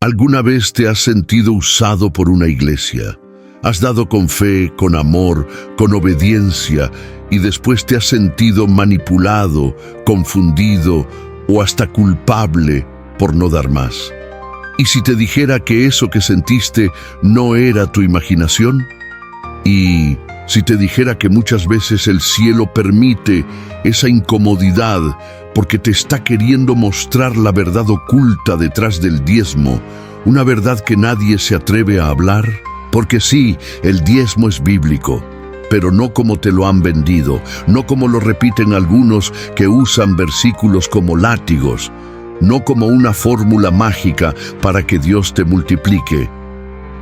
¿Alguna vez te has sentido usado por una iglesia? Has dado con fe, con amor, con obediencia, y después te has sentido manipulado, confundido o hasta culpable por no dar más. ¿Y si te dijera que eso que sentiste no era tu imaginación? ¿Y si te dijera que muchas veces el cielo permite esa incomodidad porque te está queriendo mostrar la verdad oculta detrás del diezmo, una verdad que nadie se atreve a hablar? Porque sí, el diezmo es bíblico, pero no como te lo han vendido, no como lo repiten algunos que usan versículos como látigos, no como una fórmula mágica para que Dios te multiplique.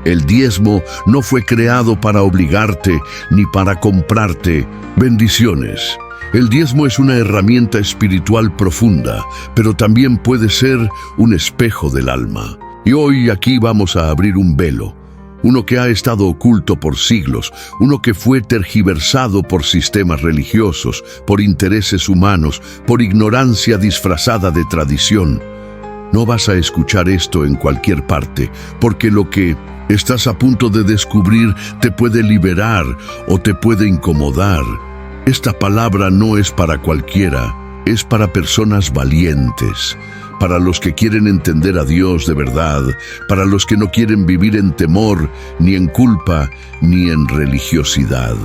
El diezmo no fue creado para obligarte ni para comprarte bendiciones. El diezmo es una herramienta espiritual profunda, pero también puede ser un espejo del alma. Y hoy aquí vamos a abrir un velo, uno que ha estado oculto por siglos, uno que fue tergiversado por sistemas religiosos, por intereses humanos, por ignorancia disfrazada de tradición. No vas a escuchar esto en cualquier parte, porque lo que estás a punto de descubrir te puede liberar o te puede incomodar. Esta palabra no es para cualquiera, es para personas valientes, para los que quieren entender a Dios de verdad, para los que no quieren vivir en temor, ni en culpa, ni en religiosidad.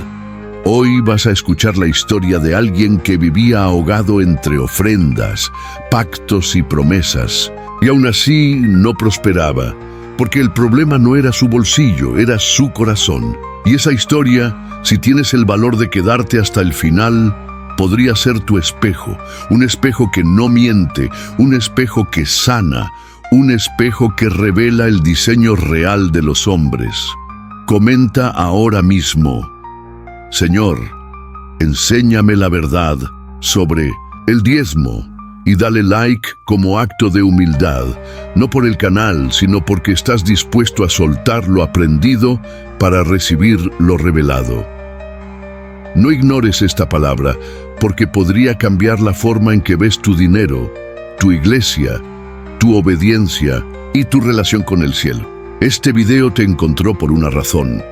Hoy vas a escuchar la historia de alguien que vivía ahogado entre ofrendas, pactos y promesas, y aún así no prosperaba, porque el problema no era su bolsillo, era su corazón. Y esa historia, si tienes el valor de quedarte hasta el final, podría ser tu espejo, un espejo que no miente, un espejo que sana, un espejo que revela el diseño real de los hombres. Comenta ahora mismo: Señor, enséñame la verdad sobre el diezmo, y dale like como acto de humildad, no por el canal, sino porque estás dispuesto a soltar lo aprendido para recibir lo revelado. No ignores esta palabra, porque podría cambiar la forma en que ves tu dinero, tu iglesia, tu obediencia y tu relación con el cielo. Este video te encontró por una razón,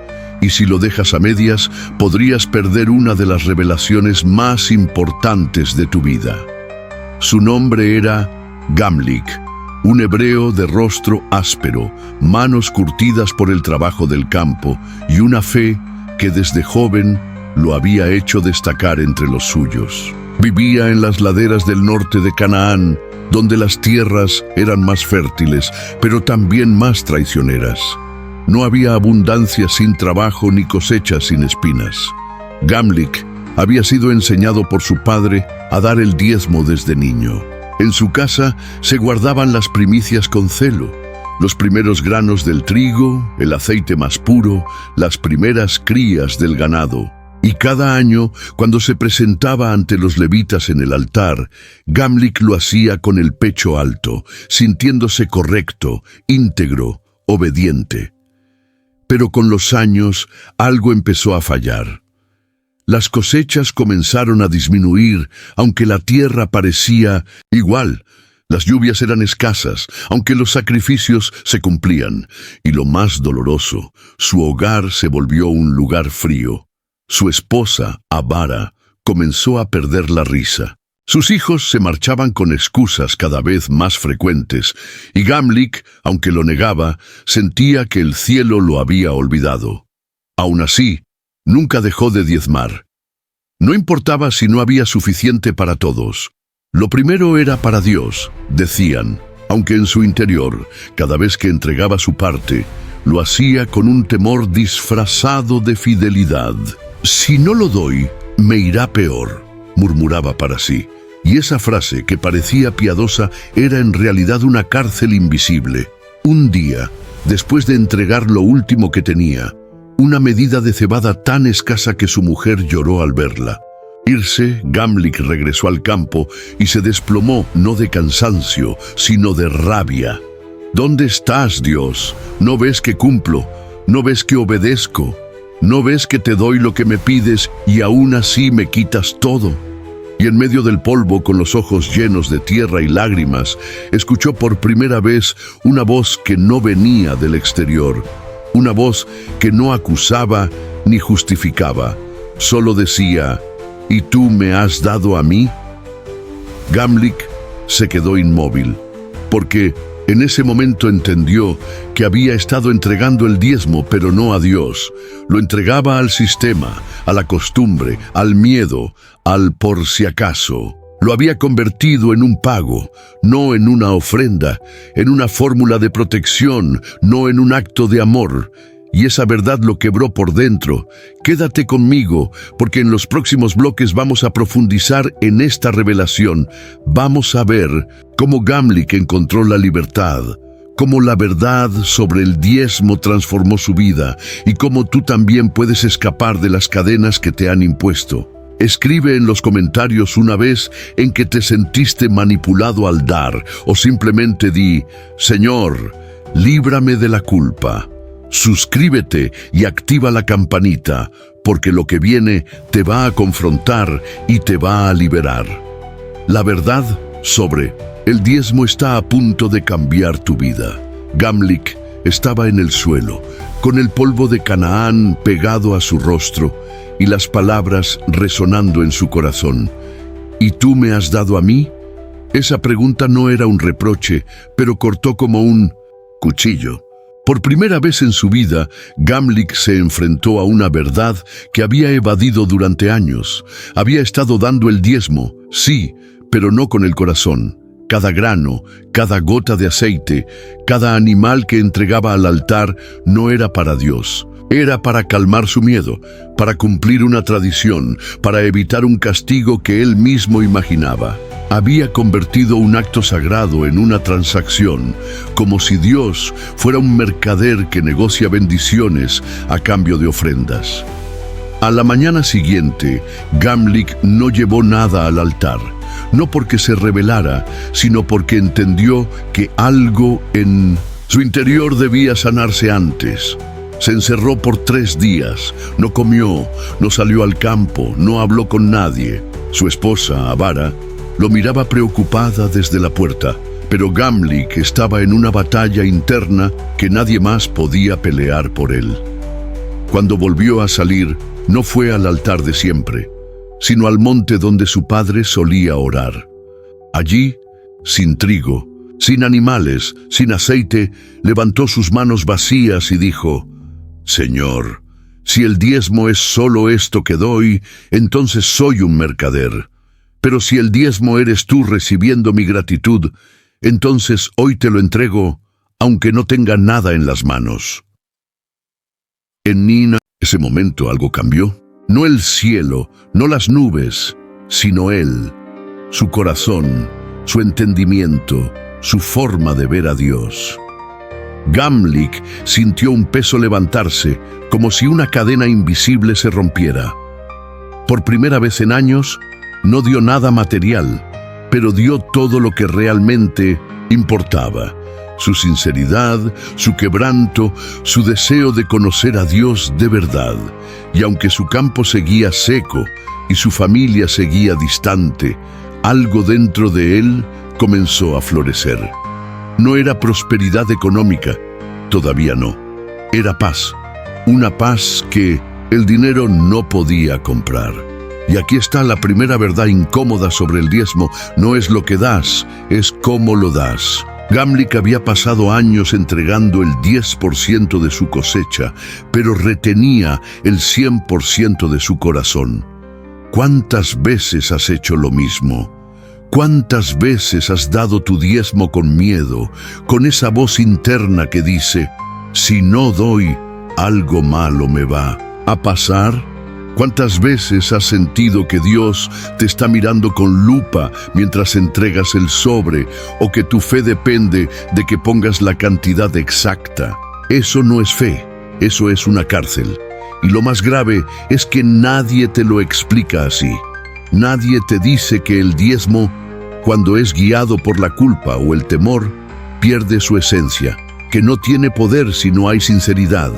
y si lo dejas a medias, podrías perder una de las revelaciones más importantes de tu vida. Su nombre era Gamlic, un hebreo de rostro áspero, manos curtidas por el trabajo del campo y una fe que desde joven lo había hecho destacar entre los suyos. Vivía en las laderas del norte de Canaán, donde las tierras eran más fértiles, pero también más traicioneras. No había abundancia sin trabajo ni cosecha sin espinas. Gamlic había sido enseñado por su padre a dar el diezmo desde niño. En su casa se guardaban las primicias con celo, los primeros granos del trigo, el aceite más puro, las primeras crías del ganado. Y cada año, cuando se presentaba ante los levitas en el altar, Gamlic lo hacía con el pecho alto, sintiéndose correcto, íntegro, obediente. Pero con los años, algo empezó a fallar. Las cosechas comenzaron a disminuir, aunque la tierra parecía igual. Las lluvias eran escasas, aunque los sacrificios se cumplían. Y lo más doloroso, su hogar se volvió un lugar frío. Su esposa, avara, comenzó a perder la risa. Sus hijos se marchaban con excusas cada vez más frecuentes, y Gamlic, aunque lo negaba, sentía que el cielo lo había olvidado. Aún así, nunca dejó de diezmar. No importaba si no había suficiente para todos. Lo primero era para Dios, decían, aunque en su interior, cada vez que entregaba su parte, lo hacía con un temor disfrazado de fidelidad. «Si no lo doy, me irá peor», murmuraba para sí. Y esa frase, que parecía piadosa, era en realidad una cárcel invisible. Un día, después de entregar lo último que tenía, una medida de cebada tan escasa que su mujer lloró al verla. Irse, Gamlic regresó al campo y se desplomó, no de cansancio, sino de rabia. «¿Dónde estás, Dios? ¿No ves que cumplo? ¿No ves que obedezco? ¿No ves que te doy lo que me pides y aún así me quitas todo?» Y en medio del polvo, con los ojos llenos de tierra y lágrimas, escuchó por primera vez una voz que no venía del exterior, una voz que no acusaba ni justificaba, solo decía: ¿y tú me has dado a mí? Gamlick se quedó inmóvil, porque en ese momento entendió que había estado entregando el diezmo, pero no a Dios. Lo entregaba al sistema, a la costumbre, al miedo, al por si acaso. Lo había convertido en un pago, no en una ofrenda, en una fórmula de protección, no en un acto de amor. Y esa verdad lo quebró por dentro. Quédate conmigo, porque en los próximos bloques vamos a profundizar en esta revelación. Vamos a ver cómo Gamlick encontró la libertad, cómo la verdad sobre el diezmo transformó su vida y cómo tú también puedes escapar de las cadenas que te han impuesto. Escribe en los comentarios una vez en que te sentiste manipulado al dar, o simplemente di: Señor, líbrame de la culpa. Suscríbete y activa la campanita, porque lo que viene te va a confrontar y te va a liberar. La verdad sobre el diezmo está a punto de cambiar tu vida. Gamlick estaba en el suelo, con el polvo de Canaán pegado a su rostro y las palabras resonando en su corazón. ¿Y tú me has dado a mí? Esa pregunta no era un reproche, pero cortó como un cuchillo. Por primera vez en su vida, Gamlick se enfrentó a una verdad que había evadido durante años. Había estado dando el diezmo, sí, pero no con el corazón. Cada grano, cada gota de aceite, cada animal que entregaba al altar no era para Dios. Era para calmar su miedo, para cumplir una tradición, para evitar un castigo que él mismo imaginaba. Había convertido un acto sagrado en una transacción, como si Dios fuera un mercader que negocia bendiciones a cambio de ofrendas. A la mañana siguiente, Gamlick no llevó nada al altar, no porque se rebelara, sino porque entendió que algo en su interior debía sanarse antes. Se encerró por 3 días, no comió, no salió al campo, no habló con nadie. Su esposa, Avara, lo miraba preocupada desde la puerta, pero Gamlick estaba en una batalla interna que nadie más podía pelear por él. Cuando volvió a salir, no fue al altar de siempre, sino al monte donde su padre solía orar. Allí, sin trigo, sin animales, sin aceite, levantó sus manos vacías y dijo: Señor, si el diezmo es solo esto que doy, entonces soy un mercader. Pero si el diezmo eres tú recibiendo mi gratitud, entonces hoy te lo entrego, aunque no tenga nada en las manos. En Nina, en ese momento algo cambió. No el cielo, no las nubes, sino él, su corazón, su entendimiento, su forma de ver a Dios. Gamlick sintió un peso levantarse, como si una cadena invisible se rompiera. Por primera vez en años, no dio nada material, pero dio todo lo que realmente importaba: su sinceridad, su quebranto, su deseo de conocer a Dios de verdad. Y aunque su campo seguía seco y su familia seguía distante, algo dentro de él comenzó a florecer. No era prosperidad económica, todavía no. Era paz, una paz que el dinero no podía comprar. Y aquí está la primera verdad incómoda sobre el diezmo: no es lo que das, es cómo lo das. Gamlick había pasado años entregando el 10% de su cosecha, pero retenía el 100% de su corazón. ¿Cuántas veces has hecho lo mismo? ¿Cuántas veces has dado tu diezmo con miedo, con esa voz interna que dice: si no doy, algo malo me va a pasar? ¿Cuántas veces has sentido que Dios te está mirando con lupa mientras entregas el sobre, o que tu fe depende de que pongas la cantidad exacta? Eso no es fe, eso es una cárcel. Y lo más grave es que nadie te lo explica así. Nadie te dice que el diezmo, cuando es guiado por la culpa o el temor, pierde su esencia, que no tiene poder si no hay sinceridad,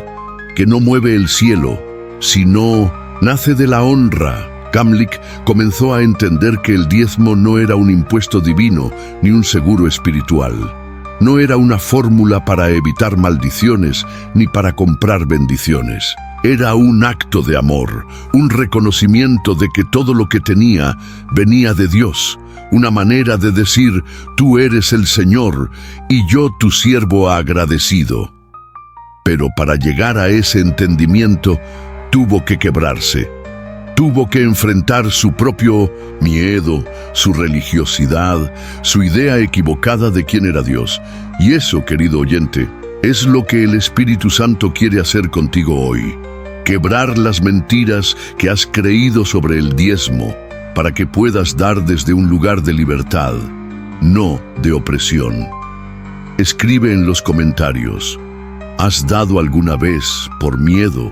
que no mueve el cielo, si no nace de la honra Gamlick comenzó a entender que el diezmo no era un impuesto divino ni un seguro espiritual. No era una fórmula para evitar maldiciones ni para comprar bendiciones. Era un acto de amor, un reconocimiento de que todo lo que tenía venía de Dios, una manera de decir: tú eres el Señor y yo tu siervo agradecido. Pero para llegar a ese entendimiento tuvo que quebrarse. Tuvo que enfrentar su propio miedo, su religiosidad, su idea equivocada de quién era Dios. Y eso, querido oyente, es lo que el Espíritu Santo quiere hacer contigo hoy. Quebrar las mentiras que has creído sobre el diezmo para que puedas dar desde un lugar de libertad, no de opresión. Escribe en los comentarios: ¿has dado alguna vez por miedo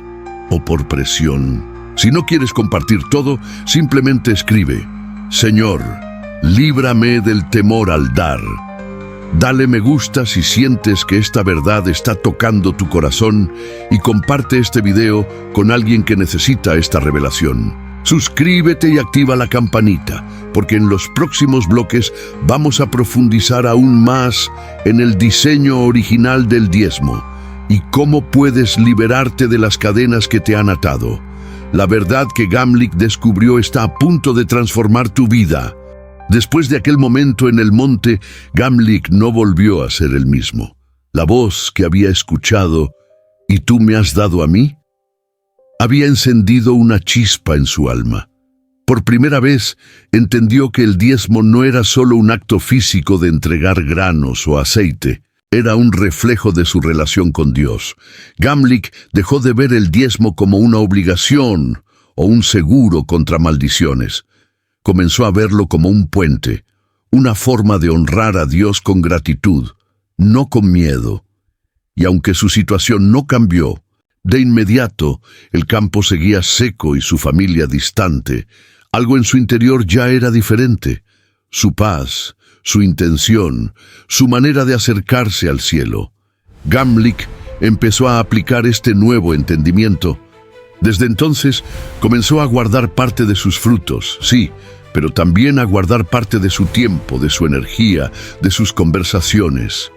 o por presión? Si no quieres compartir todo, simplemente escribe: Señor, líbrame del temor al dar. Dale me gusta si sientes que esta verdad está tocando tu corazón y comparte este video con alguien que necesita esta revelación. Suscríbete y activa la campanita, porque en los próximos bloques vamos a profundizar aún más en el diseño original del diezmo y cómo puedes liberarte de las cadenas que te han atado. La verdad que Gamlick descubrió está a punto de transformar tu vida. Después de aquel momento en el monte, Gamlick no volvió a ser el mismo. La voz que había escuchado, ¿y tú me has dado a mí?, había encendido una chispa en su alma. Por primera vez entendió que el diezmo no era solo un acto físico de entregar granos o aceite. Era un reflejo de su relación con Dios. Gamlick dejó de ver el diezmo como una obligación o un seguro contra maldiciones. Comenzó a verlo como un puente, una forma de honrar a Dios con gratitud, no con miedo. Y aunque su situación no cambió, de inmediato el campo seguía seco y su familia distante. Algo en su interior ya era diferente. Su paz, su intención, su manera de acercarse al cielo. Gamlick empezó a aplicar este nuevo entendimiento. Desde entonces comenzó a guardar parte de sus frutos, sí, pero también a guardar parte de su tiempo, de su energía, de sus conversaciones.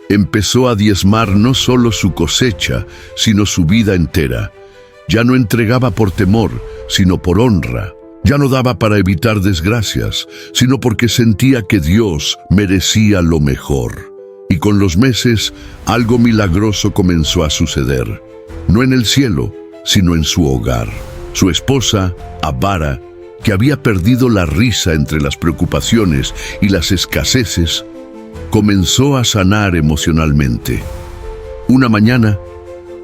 Empezó a diezmar no solo su cosecha, sino su vida entera. Ya no entregaba por temor, sino por honra. Ya no daba para evitar desgracias, sino porque sentía que Dios merecía lo mejor. Y con los meses, algo milagroso comenzó a suceder. No en el cielo, sino en su hogar. Su esposa, Abara, que había perdido la risa entre las preocupaciones y las escaseces, comenzó a sanar emocionalmente. Una mañana,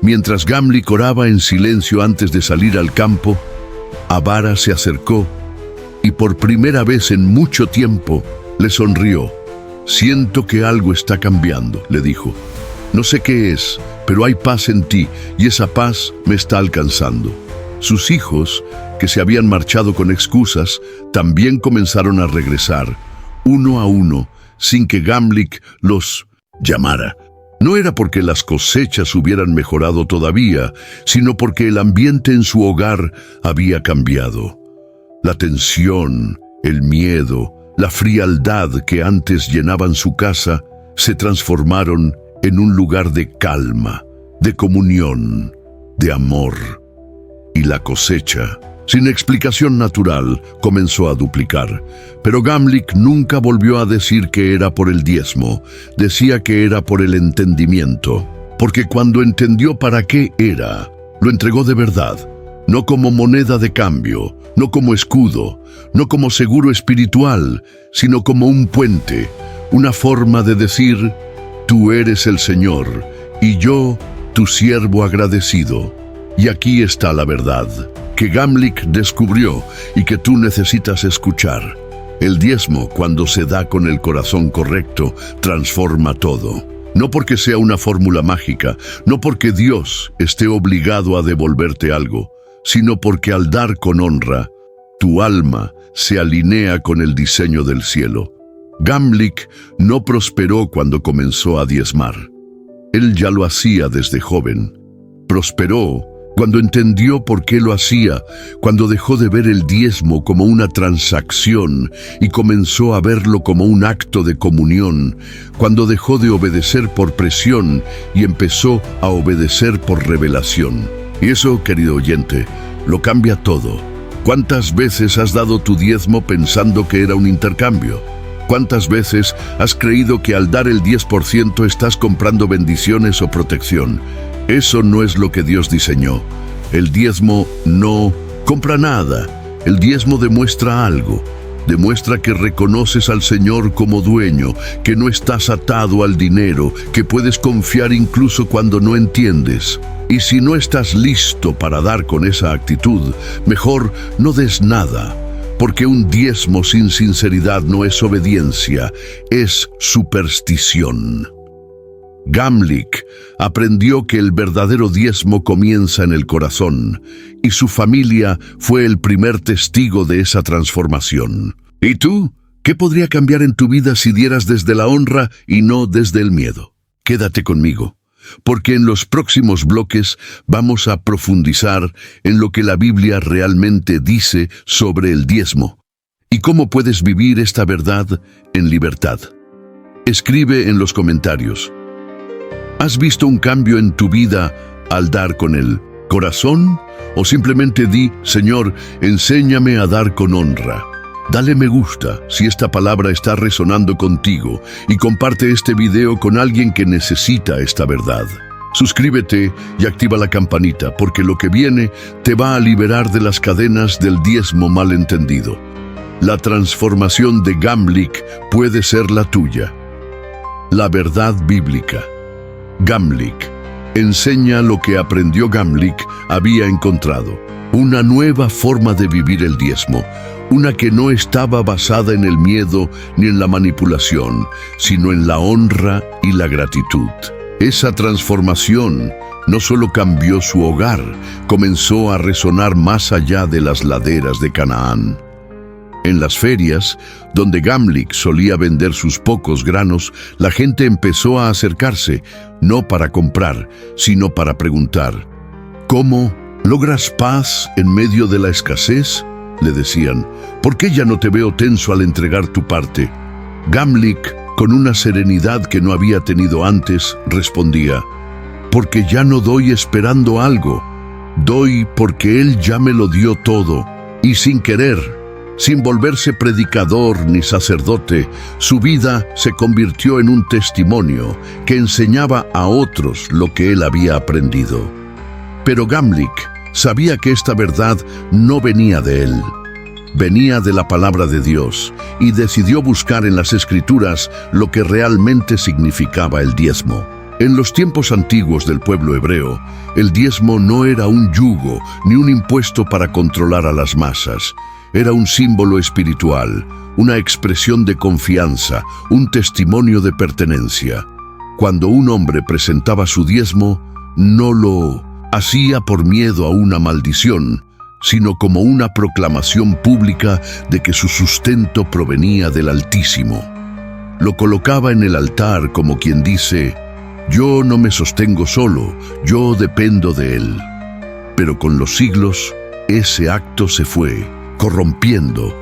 mientras Gamlick oraba en silencio antes de salir al campo, Abara se acercó y por primera vez en mucho tiempo le sonrió. «Siento que algo está cambiando», le dijo. «No sé qué es, pero hay paz en ti y esa paz me está alcanzando». Sus hijos, que se habían marchado con excusas, también comenzaron a regresar, uno a uno, sin que Gamlick los llamara. No era porque las cosechas hubieran mejorado todavía, sino porque el ambiente en su hogar había cambiado. La tensión, el miedo, la frialdad que antes llenaban su casa se transformaron en un lugar de calma, de comunión, de amor. Y la cosecha, sin explicación natural, comenzó a duplicar. Pero Gamlick nunca volvió a decir que era por el diezmo, decía que era por el entendimiento. Porque cuando entendió para qué era, lo entregó de verdad, no como moneda de cambio, no como escudo, no como seguro espiritual, sino como un puente, una forma de decir: tú eres el Señor, y yo, tu siervo agradecido. Y aquí está la verdad, que Gamlick descubrió y que tú necesitas escuchar. El diezmo, cuando se da con el corazón correcto, transforma todo. No porque sea una fórmula mágica, no porque Dios esté obligado a devolverte algo, sino porque al dar con honra, tu alma se alinea con el diseño del cielo. Gamlick no prosperó cuando comenzó a diezmar. Él ya lo hacía desde joven. Prosperó Cuando entendió por qué lo hacía, cuando dejó de ver el diezmo como una transacción y comenzó a verlo como un acto de comunión, cuando dejó de obedecer por presión y empezó a obedecer por revelación. Y eso, querido oyente, lo cambia todo. ¿Cuántas veces has dado tu diezmo pensando que era un intercambio? ¿Cuántas veces has creído que al dar el 10% estás comprando bendiciones o protección? Eso no es lo que Dios diseñó. El diezmo no compra nada. El diezmo demuestra algo. Demuestra que reconoces al Señor como dueño, que no estás atado al dinero, que puedes confiar incluso cuando no entiendes. Y si no estás listo para dar con esa actitud, mejor no des nada, porque un diezmo sin sinceridad no es obediencia, es superstición. Gamlick aprendió que el verdadero diezmo comienza en el corazón, y su familia fue el primer testigo de esa transformación. ¿Y tú? ¿Qué podría cambiar en tu vida si dieras desde la honra y no desde el miedo? Quédate conmigo, porque en los próximos bloques vamos a profundizar en lo que la Biblia realmente dice sobre el diezmo y cómo puedes vivir esta verdad en libertad. Escribe en los comentarios: ¿has visto un cambio en tu vida al dar con el corazón? O simplemente di: Señor, enséñame a dar con honra. Dale me gusta si esta palabra está resonando contigo y comparte este video con alguien que necesita esta verdad. Suscríbete y activa la campanita, porque lo que viene te va a liberar de las cadenas del diezmo malentendido. La transformación de Gamlick puede ser la tuya. La verdad bíblica. Gamlick enseña lo que aprendió. Gamlick había encontrado una nueva forma de vivir el diezmo, una que no estaba basada en el miedo ni en la manipulación, sino en la honra y la gratitud. Esa transformación no solo cambió su hogar, comenzó a resonar más allá de las laderas de Canaán. En las ferias, donde Gamlick solía vender sus pocos granos, la gente empezó a acercarse, no para comprar, sino para preguntar: ¿cómo logras paz en medio de la escasez? Le decían. ¿Por qué ya no te veo tenso al entregar tu parte? Gamlick, con una serenidad que no había tenido antes, respondía: porque ya no doy esperando algo, doy porque Él ya me lo dio todo, y sin querer. Sin volverse predicador ni sacerdote, su vida se convirtió en un testimonio que enseñaba a otros lo que él había aprendido. Pero Gamlick sabía que esta verdad no venía de él, venía de la palabra de Dios, y decidió buscar en las Escrituras lo que realmente significaba el diezmo. En los tiempos antiguos del pueblo hebreo, el diezmo no era un yugo ni un impuesto para controlar a las masas. Era un símbolo espiritual, una expresión de confianza, un testimonio de pertenencia. Cuando un hombre presentaba su diezmo, no lo hacía por miedo a una maldición, sino como una proclamación pública de que su sustento provenía del Altísimo. Lo colocaba en el altar como quien dice: yo no me sostengo solo, yo dependo de Él. Pero con los siglos, ese acto se fue corrompiendo.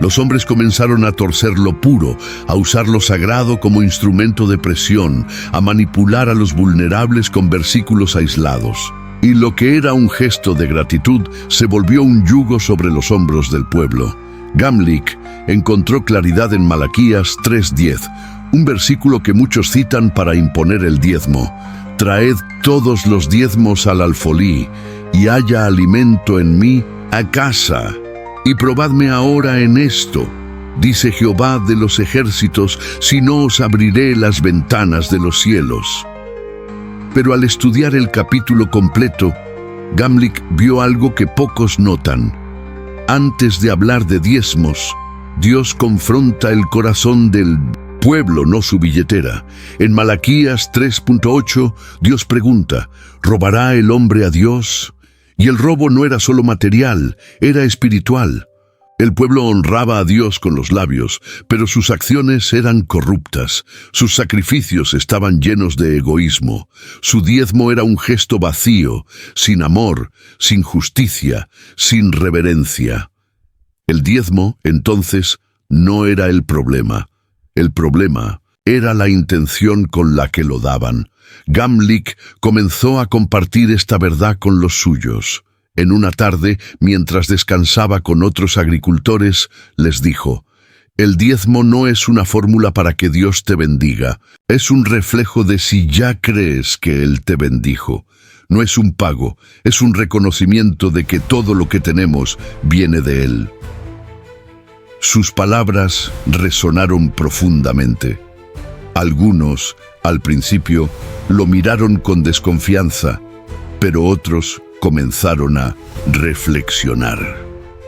Los hombres comenzaron a torcer lo puro, a usar lo sagrado como instrumento de presión, a manipular a los vulnerables con versículos aislados. Y lo que era un gesto de gratitud se volvió un yugo sobre los hombros del pueblo. Gamlick encontró claridad en Malaquías 3:10, un versículo que muchos citan para imponer el diezmo. Traed todos los diezmos al alfolí, y haya alimento en mí a casa. Y probadme ahora en esto, dice Jehová de los ejércitos, si no os abriré las ventanas de los cielos. Pero al estudiar el capítulo completo, Gamlick vio algo que pocos notan. Antes de hablar de diezmos, Dios confronta el corazón del pueblo, no su billetera. En Malaquías 3:8, Dios pregunta: ¿robará el hombre a Dios? Y el robo no era solo material, era espiritual. El pueblo honraba a Dios con los labios, pero sus acciones eran corruptas. Sus sacrificios estaban llenos de egoísmo. Su diezmo era un gesto vacío, sin amor, sin justicia, sin reverencia. El diezmo, entonces, no era el problema. El problema era la intención con la que lo daban. Gamlick comenzó a compartir esta verdad con los suyos. En una tarde, mientras descansaba con otros agricultores, les dijo: «El diezmo no es una fórmula para que Dios te bendiga. Es un reflejo de si ya crees que Él te bendijo. No es un pago, es un reconocimiento de que todo lo que tenemos viene de Él». Sus palabras resonaron profundamente. Algunos, al principio, lo miraron con desconfianza, pero otros comenzaron a reflexionar.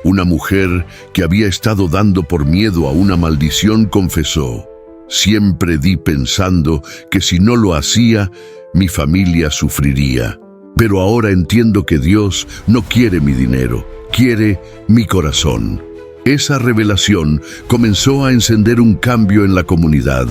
Una mujer que había estado dando por miedo a una maldición confesó: «Siempre di pensando que si no lo hacía, mi familia sufriría. Pero ahora entiendo que Dios no quiere mi dinero, quiere mi corazón». Esa revelación comenzó a encender un cambio en la comunidad.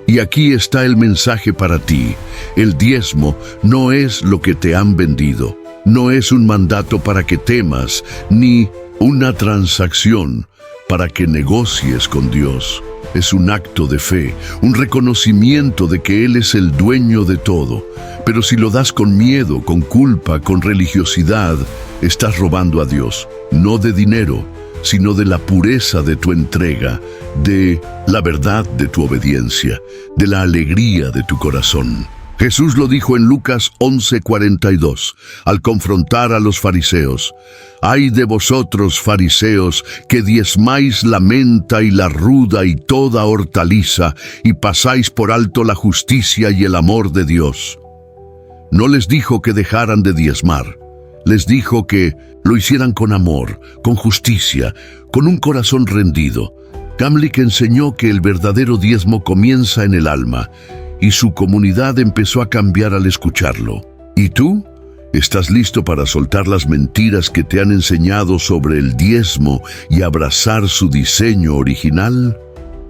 Y aquí está el mensaje para ti. El diezmo no es lo que te han vendido. No es un mandato para que temas, ni una transacción para que negocies con Dios. Es un acto de fe, un reconocimiento de que Él es el dueño de todo. Pero si lo das con miedo, con culpa, con religiosidad, estás robando a Dios, no de dinero, sino de la pureza de tu entrega, de la verdad de tu obediencia, de la alegría de tu corazón. Jesús lo dijo en Lucas 11:42, al confrontar a los fariseos: «Ay de vosotros, fariseos, que diezmáis la menta y la ruda y toda hortaliza, y pasáis por alto la justicia y el amor de Dios». No les dijo que dejaran de diezmar. Les dijo que lo hicieran con amor, con justicia, con un corazón rendido. Gamlick enseñó que el verdadero diezmo comienza en el alma, y su comunidad empezó a cambiar al escucharlo. ¿Y tú? ¿Estás listo para soltar las mentiras que te han enseñado sobre el diezmo y abrazar su diseño original?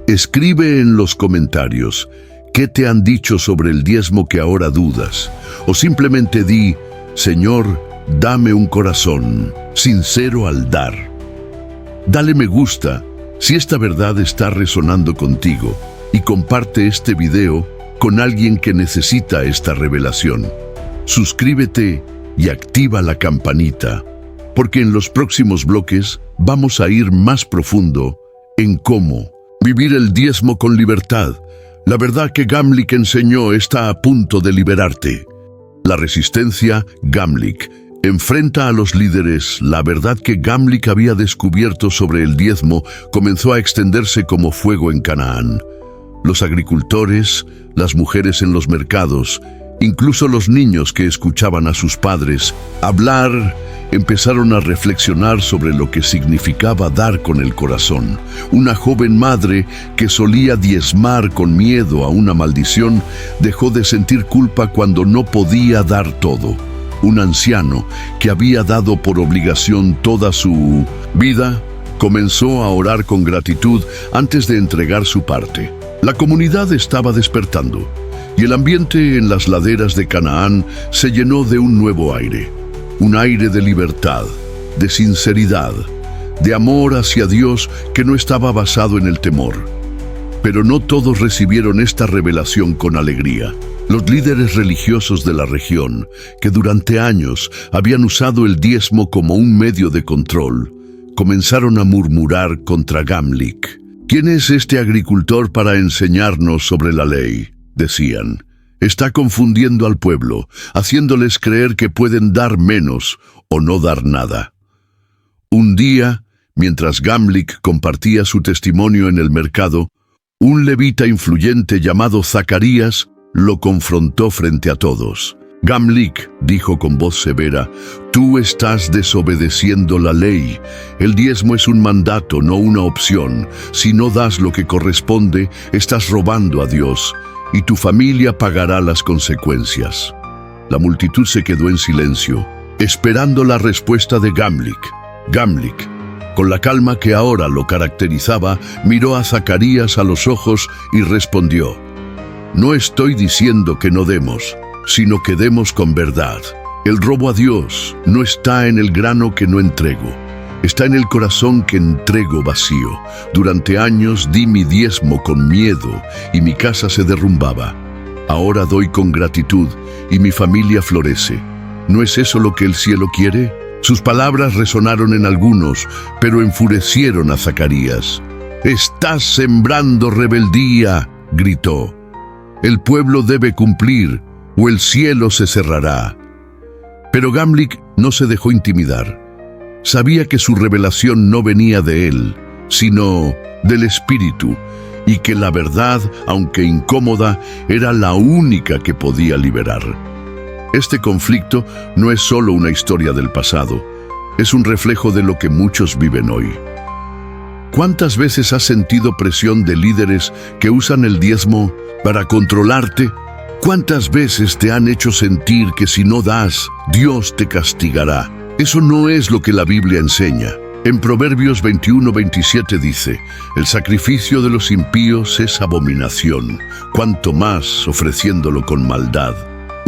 Escribe en los comentarios qué te han dicho sobre el diezmo que ahora dudas, o simplemente di: «Señor, dame un corazón sincero al dar». Dale me gusta si esta verdad está resonando contigo y comparte este video con alguien que necesita esta revelación. Suscríbete y activa la campanita, porque en los próximos bloques vamos a ir más profundo en cómo vivir el diezmo con libertad. La verdad que Gamlick enseñó está a punto de liberarte. La resistencia Gamlick enfrenta a los líderes. La verdad que Gamlick había descubierto sobre el diezmo comenzó a extenderse como fuego en Canaán. Los agricultores, las mujeres en los mercados, incluso los niños que escuchaban a sus padres hablar, empezaron a reflexionar sobre lo que significaba dar con el corazón. Una joven madre que solía diezmar con miedo a una maldición dejó de sentir culpa cuando no podía dar todo. Un anciano que había dado por obligación toda su vida comenzó a orar con gratitud antes de entregar su parte. La comunidad estaba despertando y el ambiente en las laderas de Canaán se llenó de un nuevo aire. Un aire de libertad, de sinceridad, de amor hacia Dios que no estaba basado en el temor. Pero no todos recibieron esta revelación con alegría. Los líderes religiosos de la región, que durante años habían usado el diezmo como un medio de control, comenzaron a murmurar contra Gamlick. «¿Quién es este agricultor para enseñarnos sobre la ley?», decían. «Está confundiendo al pueblo, haciéndoles creer que pueden dar menos o no dar nada». Un día, mientras Gamlick compartía su testimonio en el mercado, un levita influyente llamado Zacarías lo confrontó frente a todos. «Gamlick», dijo con voz severa, «tú estás desobedeciendo la ley. El diezmo es un mandato, no una opción. Si no das lo que corresponde, estás robando a Dios, y tu familia pagará las consecuencias». La multitud se quedó en silencio, esperando la respuesta de Gamlick. «Gamlick, Con la calma que ahora lo caracterizaba, miró a Zacarías a los ojos y respondió: «No estoy diciendo que no demos, sino que demos con verdad. El robo a Dios no está en el grano que no entrego, está en el corazón que entrego vacío. Durante años di mi diezmo con miedo y mi casa se derrumbaba. Ahora doy con gratitud y mi familia florece. ¿No es eso lo que el cielo quiere?». Sus palabras resonaron en algunos, pero enfurecieron a Zacarías. «Estás sembrando rebeldía», gritó. «El pueblo debe cumplir, o el cielo se cerrará». Pero Gamlic no se dejó intimidar. Sabía que su revelación no venía de él, sino del Espíritu, y que la verdad, aunque incómoda, era la única que podía liberar. Este conflicto no es solo una historia del pasado, es un reflejo de lo que muchos viven hoy. ¿Cuántas veces has sentido presión de líderes que usan el diezmo para controlarte? ¿Cuántas veces te han hecho sentir que si no das, Dios te castigará? Eso no es lo que la Biblia enseña. En Proverbios 21:27 dice: «El sacrificio de los impíos es abominación, cuanto más ofreciéndolo con maldad».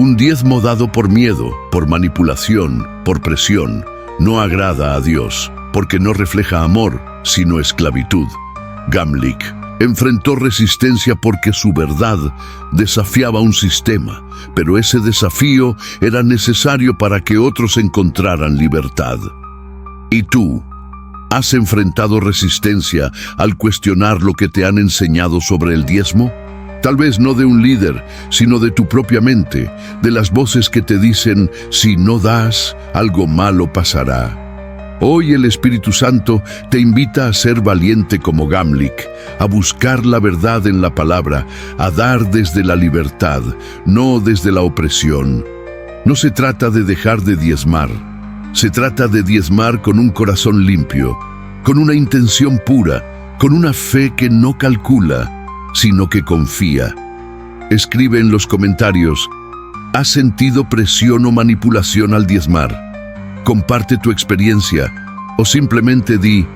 Un diezmo dado por miedo, por manipulación, por presión, no agrada a Dios, porque no refleja amor, sino esclavitud. Gamlic enfrentó resistencia porque su verdad desafiaba un sistema, pero ese desafío era necesario para que otros encontraran libertad. ¿Y tú? ¿Has enfrentado resistencia al cuestionar lo que te han enseñado sobre el diezmo? Tal vez no de un líder, sino de tu propia mente, de las voces que te dicen: si no das, algo malo pasará. Hoy el Espíritu Santo te invita a ser valiente como Gamlic, a buscar la verdad en la palabra, a dar desde la libertad, no desde la opresión. No se trata de dejar de diezmar, se trata de diezmar con un corazón limpio, con una intención pura, con una fe que no calcula, sino que confía. Escribe en los comentarios: ¿has sentido presión o manipulación al diezmar? Comparte tu experiencia o simplemente di: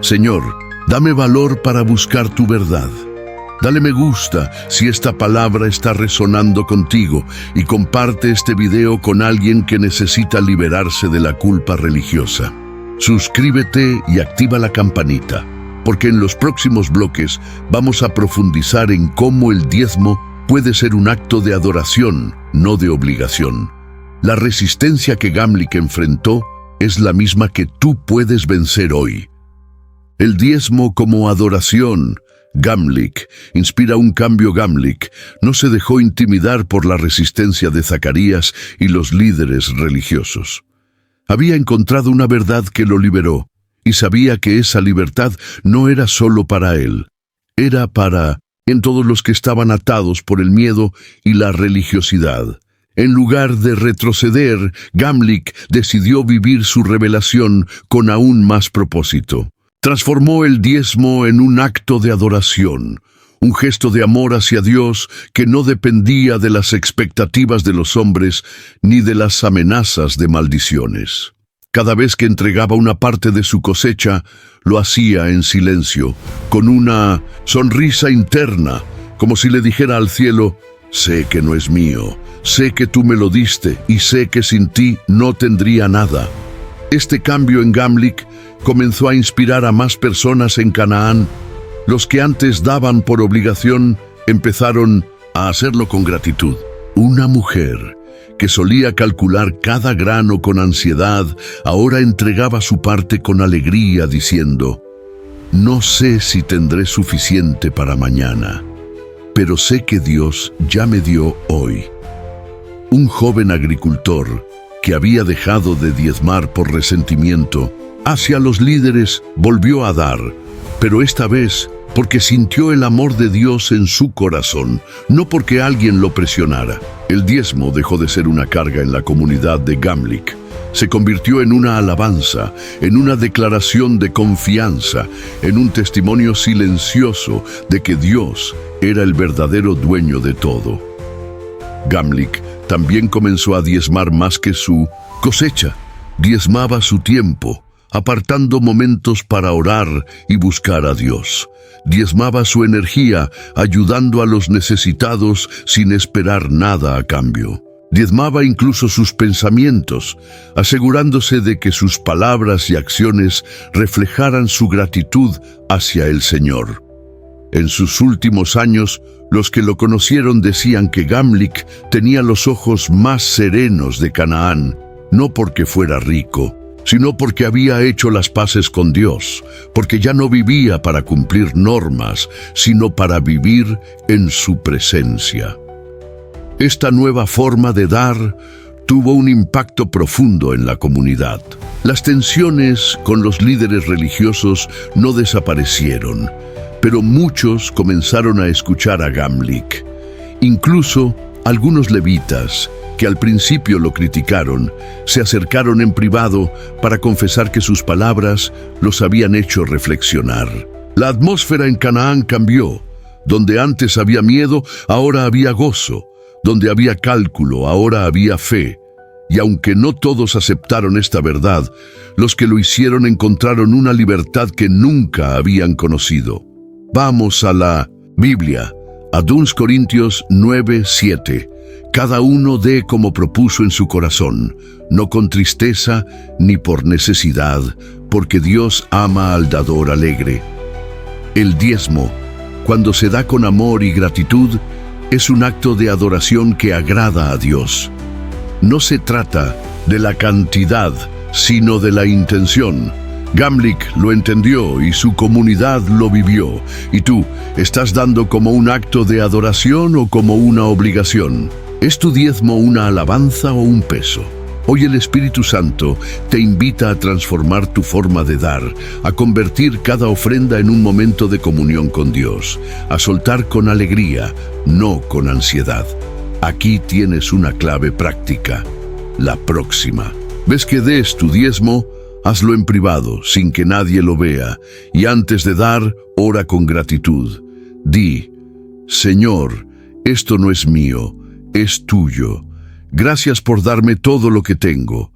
Señor, dame valor para buscar tu verdad. Dale me gusta si esta palabra está resonando contigo y comparte este video con alguien que necesita liberarse de la culpa religiosa. Suscríbete y activa la campanita, porque en los próximos bloques vamos a profundizar en cómo el diezmo puede ser un acto de adoración, no de obligación. La resistencia que Gamlic enfrentó es la misma que tú puedes vencer hoy. El diezmo como adoración. Gamlic inspira un cambio. Gamlic no se dejó intimidar por la resistencia de Zacarías y los líderes religiosos. Había encontrado una verdad que lo liberó, y sabía que esa libertad no era solo para él, era para todos los que estaban atados por el miedo y la religiosidad. En lugar de retroceder, Gamlic decidió vivir su revelación con aún más propósito. Transformó el diezmo en un acto de adoración, un gesto de amor hacia Dios que no dependía de las expectativas de los hombres ni de las amenazas de maldiciones. Cada vez que entregaba una parte de su cosecha, lo hacía en silencio, con una sonrisa interna, como si le dijera al cielo: sé que no es mío, sé que tú me lo diste y sé que sin ti no tendría nada. Este cambio en Gamlic comenzó a inspirar a más personas en Canaán. Los que antes daban por obligación empezaron a hacerlo con gratitud. Una mujer que solía calcular cada grano con ansiedad, ahora entregaba su parte con alegría, diciendo: no sé si tendré suficiente para mañana, pero sé que Dios ya me dio hoy. Un joven agricultor que había dejado de diezmar por resentimiento hacia los líderes volvió a dar, pero esta vez porque sintió el amor de Dios en su corazón, no porque alguien lo presionara. El diezmo dejó de ser una carga en la comunidad de Gamlic. Se convirtió en una alabanza, en una declaración de confianza, en un testimonio silencioso de que Dios era el verdadero dueño de todo. Gamlic también comenzó a diezmar más que su cosecha. Diezmaba su tiempo, apartando momentos para orar y buscar a Dios. Diezmaba su energía, ayudando a los necesitados sin esperar nada a cambio. Diezmaba incluso sus pensamientos, asegurándose de que sus palabras y acciones reflejaran su gratitud hacia el Señor. En sus últimos años, los que lo conocieron decían que Gamlick tenía los ojos más serenos de Canaán, no porque fuera rico, sino porque había hecho las paces con Dios, porque ya no vivía para cumplir normas, sino para vivir en su presencia. Esta nueva forma de dar tuvo un impacto profundo en la comunidad. Las tensiones con los líderes religiosos no desaparecieron, pero muchos comenzaron a escuchar a Gamlick. Incluso algunos levitas, que al principio lo criticaron, se acercaron en privado para confesar que sus palabras los habían hecho reflexionar. La atmósfera en Canaán cambió. Donde antes había miedo, ahora había gozo. Donde había cálculo, ahora había fe. Y aunque no todos aceptaron esta verdad, los que lo hicieron encontraron una libertad que nunca habían conocido. Vamos a la Biblia, a 2 Corintios 9:7. Cada uno dé como propuso en su corazón, no con tristeza ni por necesidad, porque Dios ama al dador alegre. El diezmo, cuando se da con amor y gratitud, es un acto de adoración que agrada a Dios. No se trata de la cantidad, sino de la intención. Gamlick lo entendió y su comunidad lo vivió. ¿Y tú, estás dando como un acto de adoración o como una obligación? ¿Es tu diezmo una alabanza o un peso? Hoy el Espíritu Santo te invita a transformar tu forma de dar, a convertir cada ofrenda en un momento de comunión con Dios, a soltar con alegría, no con ansiedad. Aquí tienes una clave práctica: la próxima. ¿Ves que des tu diezmo? Hazlo en privado, sin que nadie lo vea, y antes de dar, ora con gratitud. Di: Señor, esto no es mío, es tuyo. Gracias por darme todo lo que tengo.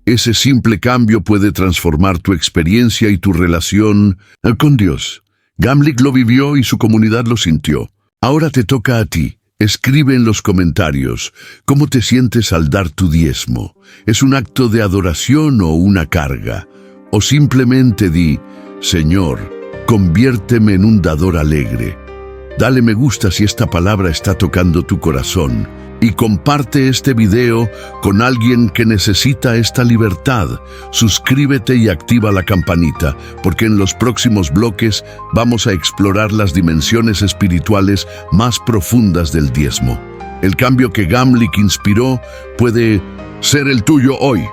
Ese simple cambio puede transformar tu experiencia y tu relación con Dios. Gamlick lo vivió y su comunidad lo sintió. Ahora te toca a ti. Escribe en los comentarios cómo te sientes al dar tu diezmo. ¿Es un acto de adoración o una carga? O simplemente di: Señor, conviérteme en un dador alegre. Dale me gusta si esta palabra está tocando tu corazón. Y comparte este video con alguien que necesita esta libertad. Suscríbete y activa la campanita, porque en los próximos bloques vamos a explorar las dimensiones espirituales más profundas del diezmo. El cambio que Gamlick inspiró puede ser el tuyo hoy.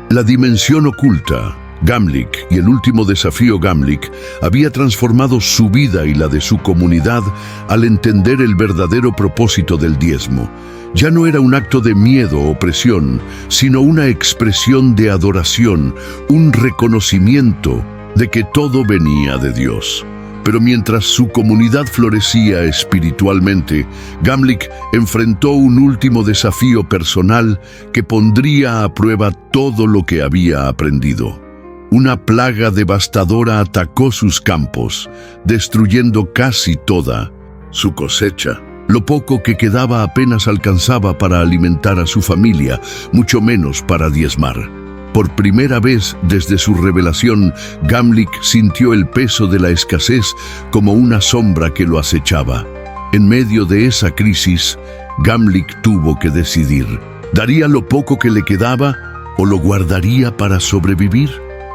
La dimensión oculta. Gamlick y el último desafío Gamlick había transformado su vida y la de su comunidad al entender el verdadero propósito del diezmo. Ya no era un acto de miedo o presión, sino una expresión de adoración, un reconocimiento de que todo venía de Dios. Pero mientras su comunidad florecía espiritualmente, Gamlick enfrentó un último desafío personal que pondría a prueba todo lo que había aprendido. Una plaga devastadora atacó sus campos, destruyendo casi toda su cosecha. Lo poco que quedaba apenas alcanzaba para alimentar a su familia, mucho menos para diezmar. Por primera vez desde su revelación, Gamlick sintió el peso de la escasez como una sombra que lo acechaba. En medio de esa crisis, Gamlick tuvo que decidir: ¿daría lo poco que le quedaba o lo guardaría para sobrevivir?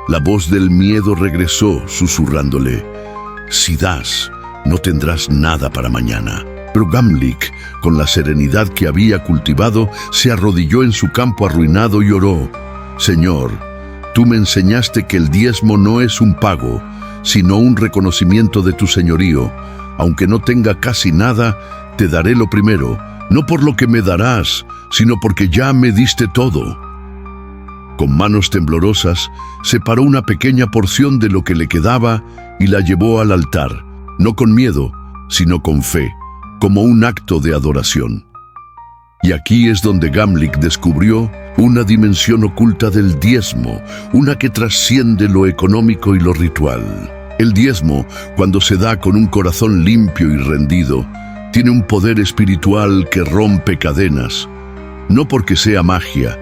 La voz del miedo regresó, susurrándole: si das, no tendrás nada para mañana. Pero Gamlick, con la serenidad que había cultivado, se arrodilló en su campo arruinado y oró: Señor, tú me enseñaste que el diezmo no es un pago, sino un reconocimiento de tu señorío. Aunque no tenga casi nada, te daré lo primero, no por lo que me darás, sino porque ya me diste todo. Con manos temblorosas, separó una pequeña porción de lo que le quedaba y la llevó al altar, no con miedo, sino con fe, como un acto de adoración. Y aquí es donde Gamlick descubrió una dimensión oculta del diezmo, una que trasciende lo económico y lo ritual. El diezmo, cuando se da con un corazón limpio y rendido, tiene un poder espiritual que rompe cadenas, no porque sea magia,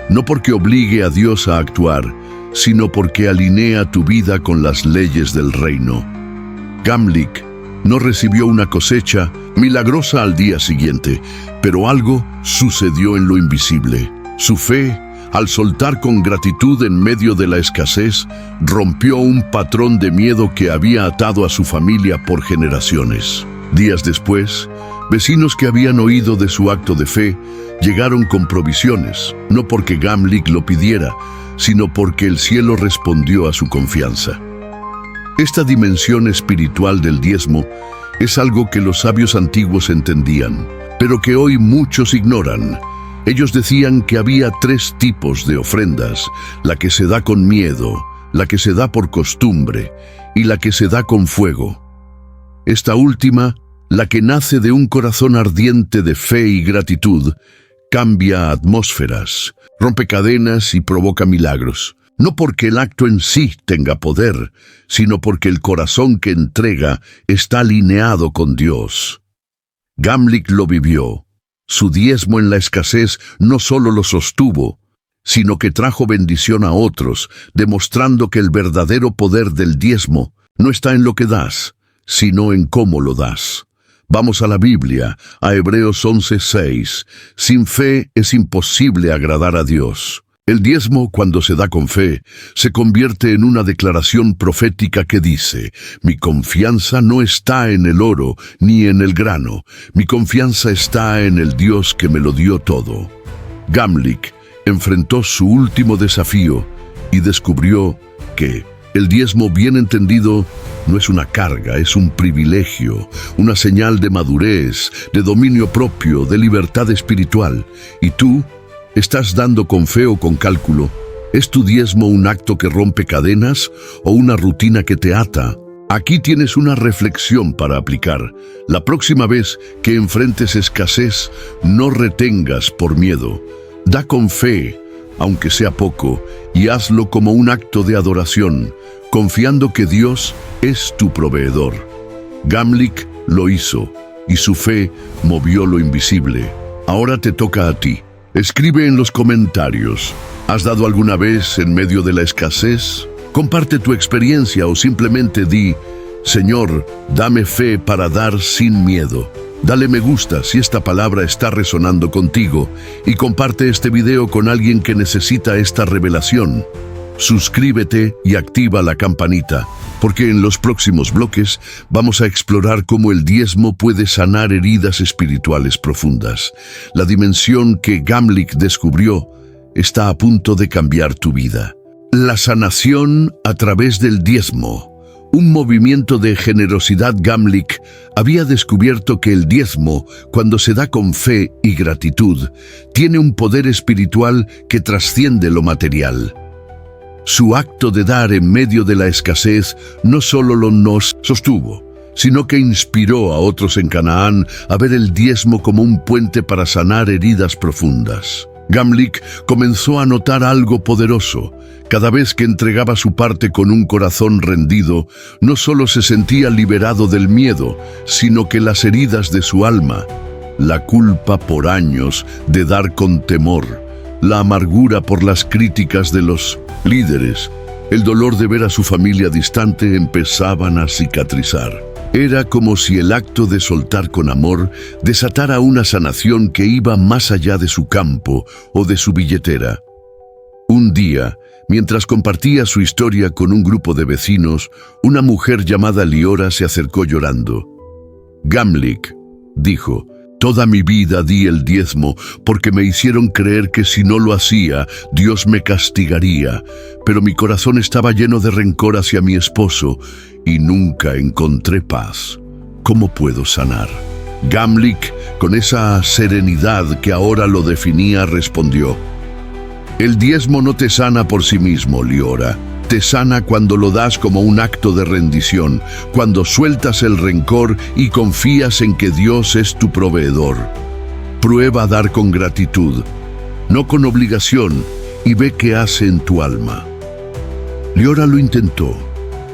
no porque obligue a Dios a actuar, sino porque alinea tu vida con las leyes del reino. Gamlick no recibió una cosecha milagrosa al día siguiente, pero algo sucedió en lo invisible. Su fe, al soltar con gratitud en medio de la escasez, rompió un patrón de miedo que había atado a su familia por generaciones. Días después, vecinos que habían oído de su acto de fe llegaron con provisiones, no porque Gamlick lo pidiera, sino porque el cielo respondió a su confianza. Esta dimensión espiritual del diezmo es algo que los sabios antiguos entendían, pero que hoy muchos ignoran. Ellos decían que había 3 tipos de ofrendas: la que se da con miedo, la que se da por costumbre y la que se da con fuego. Esta última, la que nace de un corazón ardiente de fe y gratitud, cambia atmósferas, rompe cadenas y provoca milagros. No porque el acto en sí tenga poder, sino porque el corazón que entrega está alineado con Dios. Gamlick lo vivió. Su diezmo en la escasez no solo lo sostuvo, sino que trajo bendición a otros, demostrando que el verdadero poder del diezmo no está en lo que das, sino en cómo lo das. Vamos a la Biblia, a Hebreos 11:6. Sin fe es imposible agradar a Dios. El diezmo, cuando se da con fe, se convierte en una declaración profética que dice: mi confianza no está en el oro ni en el grano, mi confianza está en el Dios que me lo dio todo. Gamlick enfrentó su último desafío y descubrió que el diezmo bien entendido no es una carga, es un privilegio, una señal de madurez, de dominio propio, de libertad espiritual. ¿Y tú? ¿Estás dando con fe o con cálculo? ¿Es tu diezmo un acto que rompe cadenas o una rutina que te ata? Aquí tienes una reflexión para aplicar. La próxima vez que enfrentes escasez, no retengas por miedo. Da con fe, aunque sea poco, y hazlo como un acto de adoración, confiando que Dios es tu proveedor. Gamlick lo hizo, y su fe movió lo invisible. Ahora te toca a ti. Escribe en los comentarios: ¿has dado alguna vez en medio de la escasez? Comparte tu experiencia o simplemente di: Señor, dame fe para dar sin miedo. Dale me gusta si esta palabra está resonando contigo y comparte este video con alguien que necesita esta revelación. Suscríbete y activa la campanita, porque en los próximos bloques vamos a explorar cómo el diezmo puede sanar heridas espirituales profundas. La dimensión que Gamlick descubrió está a punto de cambiar tu vida. La sanación a través del diezmo. Un movimiento de generosidad. Gamlick había descubierto que el diezmo, cuando se da con fe y gratitud, tiene un poder espiritual que trasciende lo material. Su acto de dar en medio de la escasez no solo nos sostuvo, sino que inspiró a otros en Canaán a ver el diezmo como un puente para sanar heridas profundas. Gamlick comenzó a notar algo poderoso. Cada vez que entregaba su parte con un corazón rendido, no solo se sentía liberado del miedo, sino que las heridas de su alma, la culpa por años de dar con temor, la amargura por las críticas de los líderes, el dolor de ver a su familia distante, empezaban a cicatrizar. Era como si el acto de soltar con amor desatara una sanación que iba más allá de su campo o de su billetera. Un día, mientras compartía su historia con un grupo de vecinos, una mujer llamada Liora se acercó llorando. Gamlick dijo: toda mi vida di el diezmo porque me hicieron creer que si no lo hacía, Dios me castigaría, pero mi corazón estaba lleno de rencor hacia mi esposo y nunca encontré paz. ¿Cómo puedo sanar? Gamlick, con esa serenidad que ahora lo definía, respondió: el diezmo no te sana por sí mismo, Liora. Te sana cuando lo das como un acto de rendición, cuando sueltas el rencor y confías en que Dios es tu proveedor. Prueba a dar con gratitud, no con obligación, y ve qué hace en tu alma. Liora lo intentó,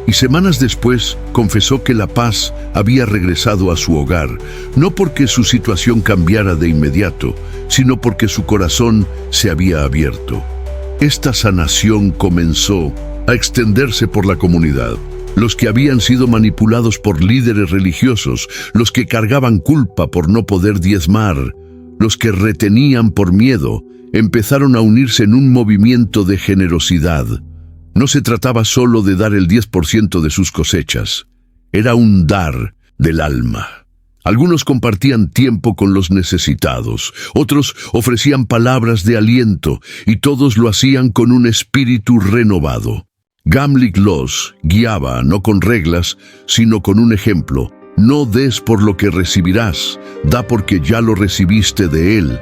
y semanas después confesó que la paz había regresado a su hogar, no porque su situación cambiara de inmediato, sino porque su corazón se había abierto. Esta sanación comenzó a extenderse por la comunidad. Los que habían sido manipulados por líderes religiosos, los que cargaban culpa por no poder diezmar, los que retenían por miedo, empezaron a unirse en un movimiento de generosidad. No se trataba solo de dar el 10% de sus cosechas, era un dar del alma. Algunos compartían tiempo con los necesitados, otros ofrecían palabras de aliento, y todos lo hacían con un espíritu renovado. Gamlick los guiaba no con reglas, sino con un ejemplo. No des por lo que recibirás, da porque ya lo recibiste de él.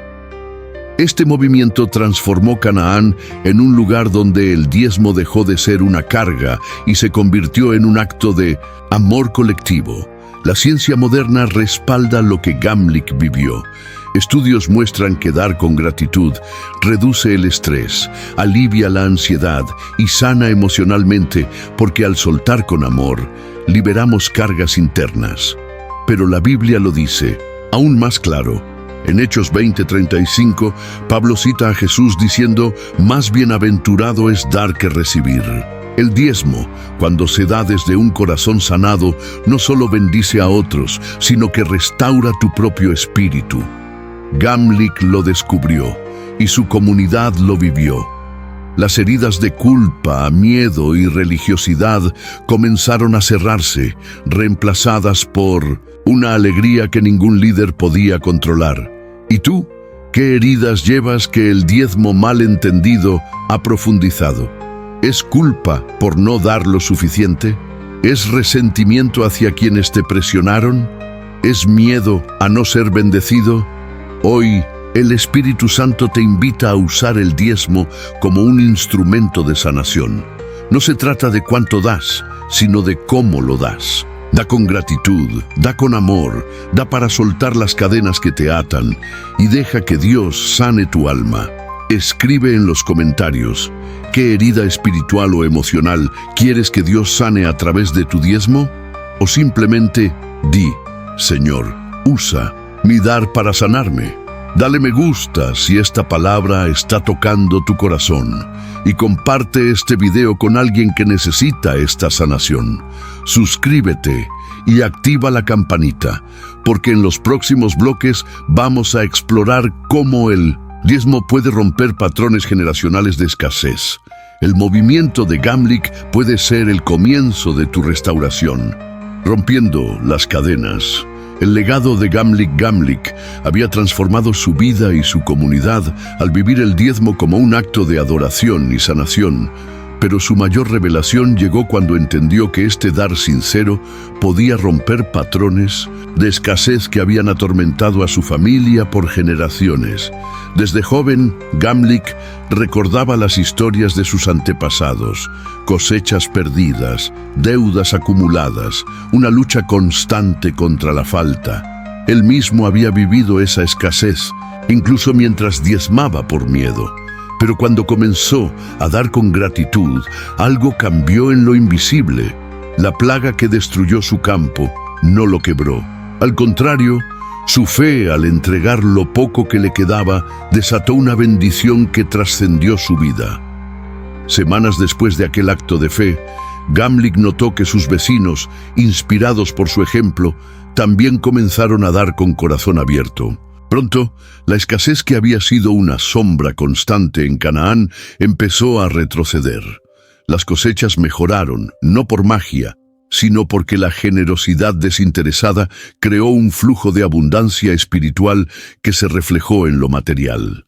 Este movimiento transformó Canaán en un lugar donde el diezmo dejó de ser una carga y se convirtió en un acto de amor colectivo. La ciencia moderna respalda lo que Gamlick vivió. Estudios muestran que dar con gratitud reduce el estrés, alivia la ansiedad y sana emocionalmente, porque al soltar con amor, liberamos cargas internas. Pero la Biblia lo dice, aún más claro. En Hechos 20:35, Pablo cita a Jesús diciendo, «Más bienaventurado es dar que recibir». El diezmo, cuando se da desde un corazón sanado, no solo bendice a otros, sino que restaura tu propio espíritu. Gamlick lo descubrió y su comunidad lo vivió. Las heridas de culpa, miedo y religiosidad comenzaron a cerrarse, reemplazadas por una alegría que ningún líder podía controlar. ¿Y tú? ¿Qué heridas llevas que el diezmo malentendido ha profundizado? ¿Es culpa por no dar lo suficiente? ¿Es resentimiento hacia quienes te presionaron? ¿Es miedo a no ser bendecido? Hoy, el Espíritu Santo te invita a usar el diezmo como un instrumento de sanación. No se trata de cuánto das, sino de cómo lo das. Da con gratitud, da con amor, da para soltar las cadenas que te atan y deja que Dios sane tu alma. Escribe en los comentarios, ¿qué herida espiritual o emocional quieres que Dios sane a través de tu diezmo? O simplemente di, Señor, usa mi dar para sanarme. Dale me gusta si esta palabra está tocando tu corazón y comparte este video con alguien que necesita esta sanación. Suscríbete y activa la campanita, porque en los próximos bloques vamos a explorar cómo el diezmo puede romper patrones generacionales de escasez. El movimiento de Gamlick puede ser el comienzo de tu restauración, rompiendo las cadenas. El legado de Gamlick había transformado su vida y su comunidad al vivir el diezmo como un acto de adoración y sanación, pero su mayor revelación llegó cuando entendió que este dar sincero podía romper patrones de escasez que habían atormentado a su familia por generaciones. Desde joven, Gamlick recordaba las historias de sus antepasados, cosechas perdidas, deudas acumuladas, una lucha constante contra la falta. Él mismo había vivido esa escasez, incluso mientras diezmaba por miedo. Pero cuando comenzó a dar con gratitud, algo cambió en lo invisible. La plaga que destruyó su campo no lo quebró. Al contrario, su fe, al entregar lo poco que le quedaba, desató una bendición que trascendió su vida. Semanas después de aquel acto de fe, Gamlick notó que sus vecinos, inspirados por su ejemplo, también comenzaron a dar con corazón abierto. Pronto, la escasez que había sido una sombra constante en Canaán empezó a retroceder. Las cosechas mejoraron, no por magia, sino porque la generosidad desinteresada creó un flujo de abundancia espiritual que se reflejó en lo material.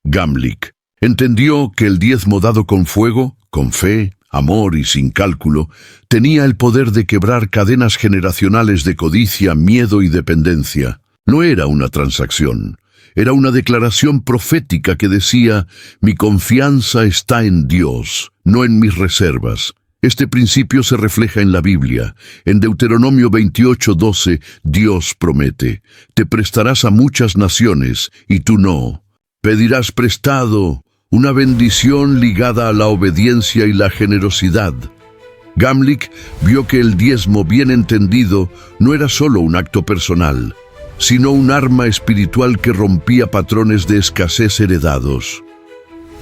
Gamlick entendió que el diezmo dado con fuego, con fe, amor y sin cálculo, tenía el poder de quebrar cadenas generacionales de codicia, miedo y dependencia. No era una transacción, era una declaración profética que decía, mi confianza está en Dios, no en mis reservas. Este principio se refleja en la Biblia. En Deuteronomio 28:12, Dios promete: te prestarás a muchas naciones, y tú no. Pedirás prestado, una bendición ligada a la obediencia y la generosidad. Gamlick vio que el diezmo bien entendido no era solo un acto personal, sino un arma espiritual que rompía patrones de escasez heredados.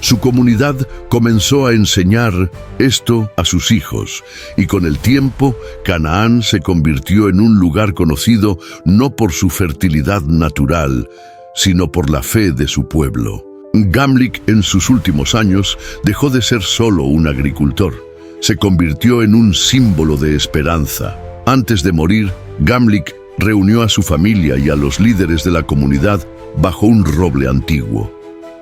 Su comunidad comenzó a enseñar esto a sus hijos, y con el tiempo Canaán se convirtió en un lugar conocido no por su fertilidad natural, sino por la fe de su pueblo. Gamlick, en sus últimos años, dejó de ser solo un agricultor. Se convirtió en un símbolo de esperanza. Antes de morir, Gamlick reunió a su familia y a los líderes de la comunidad bajo un roble antiguo.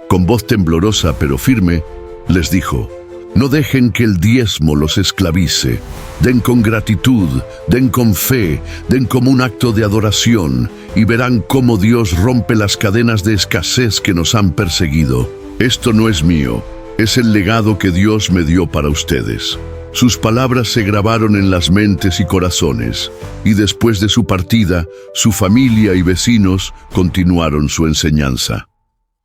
Con voz temblorosa pero firme, les dijo: no dejen que el diezmo los esclavice. Den con gratitud, den con fe, den como un acto de adoración, y verán cómo Dios rompe las cadenas de escasez que nos han perseguido. Esto no es mío, es el legado que Dios me dio para ustedes. Sus palabras se grabaron en las mentes y corazones, y después de su partida, su familia y vecinos continuaron su enseñanza.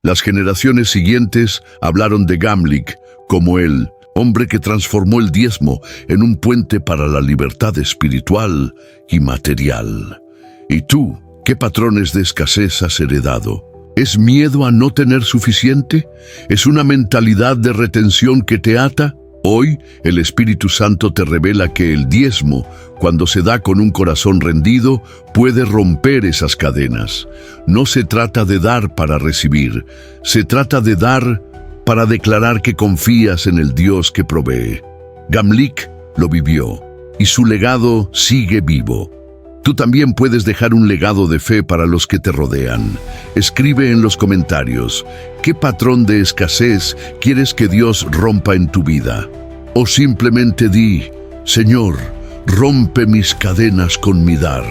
Las generaciones siguientes hablaron de Gamlick como el hombre que transformó el diezmo en un puente para la libertad espiritual y material. ¿Y tú, qué patrones de escasez has heredado? ¿Es miedo a no tener suficiente? ¿Es una mentalidad de retención que te ata? Hoy, el Espíritu Santo te revela que el diezmo, cuando se da con un corazón rendido, puede romper esas cadenas. No se trata de dar para recibir, se trata de dar para declarar que confías en el Dios que provee. Gamlick lo vivió, y su legado sigue vivo. Tú también puedes dejar un legado de fe para los que te rodean. Escribe en los comentarios: ¿qué patrón de escasez quieres que Dios rompa en tu vida? O simplemente di: Señor, rompe mis cadenas con mi dar.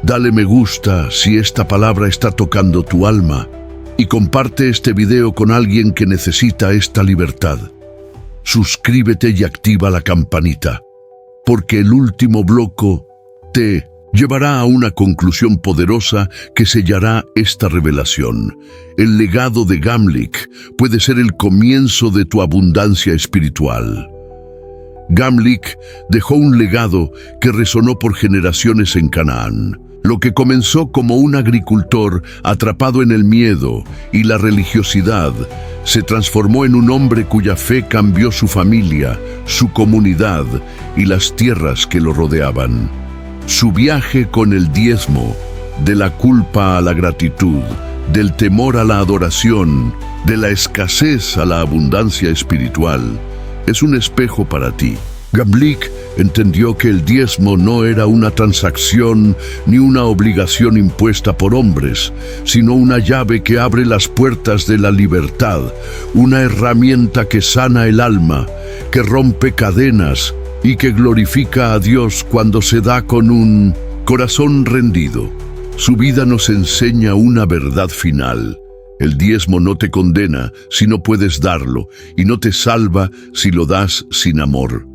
Dale me gusta si esta palabra está tocando tu alma, y comparte este video con alguien que necesita esta libertad. Suscríbete y activa la campanita, porque el último bloque te llevará a una conclusión poderosa que sellará esta revelación. El legado de Gamlick puede ser el comienzo de tu abundancia espiritual. Gamlick dejó un legado que resonó por generaciones en Canaán. Lo que comenzó como un agricultor atrapado en el miedo y la religiosidad, se transformó en un hombre cuya fe cambió su familia, su comunidad y las tierras que lo rodeaban. Su viaje con el diezmo, de la culpa a la gratitud, del temor a la adoración, de la escasez a la abundancia espiritual, es un espejo para ti. Gamlick entendió que el diezmo no era una transacción ni una obligación impuesta por hombres, sino una llave que abre las puertas de la libertad, una herramienta que sana el alma, que rompe cadenas y que glorifica a Dios cuando se da con un corazón rendido. Su vida nos enseña una verdad final: el diezmo no te condena si no puedes darlo, y no te salva si lo das sin amor.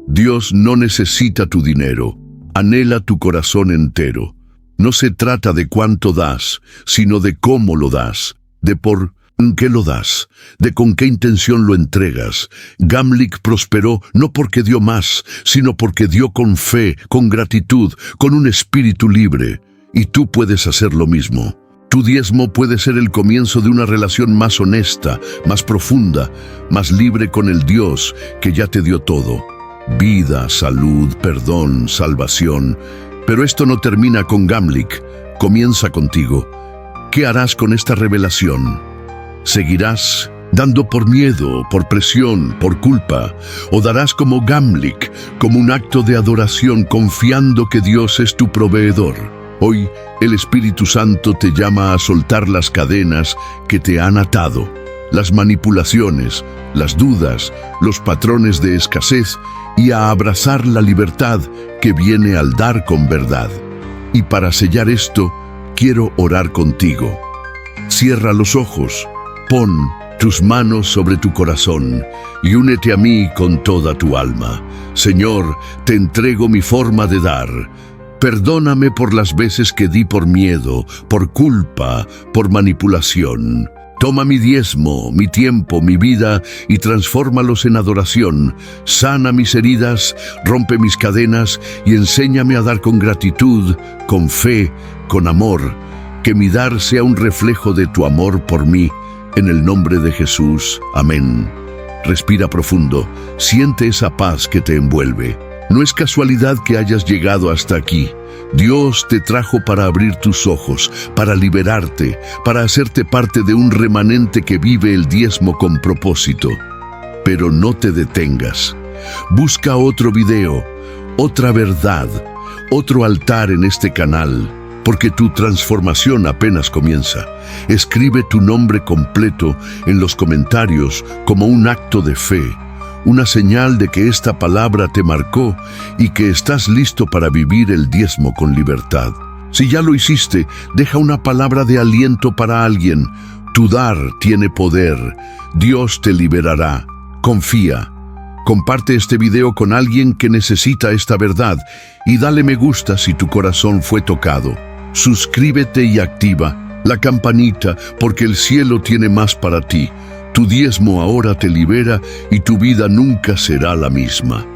Dios no necesita tu dinero, anhela tu corazón entero. No se trata de cuánto das, sino de cómo lo das, de por qué lo das, de con qué intención lo entregas. Gamlick prosperó no porque dio más, sino porque dio con fe, con gratitud, con un espíritu libre. Y tú puedes hacer lo mismo. Tu diezmo puede ser el comienzo de una relación más honesta, más profunda, más libre con el Dios que ya te dio todo: vida, salud, perdón, salvación. Pero esto no termina con Gamlick, comienza contigo. ¿Qué harás con esta revelación? ¿Seguirás dando por miedo, por presión, por culpa? ¿O darás como Gamlick, como un acto de adoración, confiando que Dios es tu proveedor? Hoy, el Espíritu Santo te llama a soltar las cadenas que te han atado, las manipulaciones, las dudas, los patrones de escasez, y a abrazar la libertad que viene al dar con verdad. Y para sellar esto, quiero orar contigo. Cierra los ojos, pon tus manos sobre tu corazón y únete a mí con toda tu alma. Señor, te entrego mi forma de dar. Perdóname por las veces que di por miedo, por culpa, por manipulación. Toma mi diezmo, mi tiempo, mi vida y transfórmalos en adoración. Sana mis heridas, rompe mis cadenas y enséñame a dar con gratitud, con fe, con amor. Que mi dar sea un reflejo de tu amor por mí. En el nombre de Jesús. Amén. Respira profundo. Siente esa paz que te envuelve. No es casualidad que hayas llegado hasta aquí. Dios te trajo para abrir tus ojos, para liberarte, para hacerte parte de un remanente que vive el diezmo con propósito. Pero no te detengas. Busca otro video, otra verdad, otro altar en este canal, porque tu transformación apenas comienza. Escribe tu nombre completo en los comentarios como un acto de fe. Una señal de que esta palabra te marcó y que estás listo para vivir el diezmo con libertad. Si ya lo hiciste, deja una palabra de aliento para alguien. Tu dar tiene poder. Dios te liberará. Confía. Comparte este video con alguien que necesita esta verdad y dale me gusta si tu corazón fue tocado. Suscríbete y activa la campanita porque el cielo tiene más para ti. Tu diezmo ahora te libera y tu vida nunca será la misma.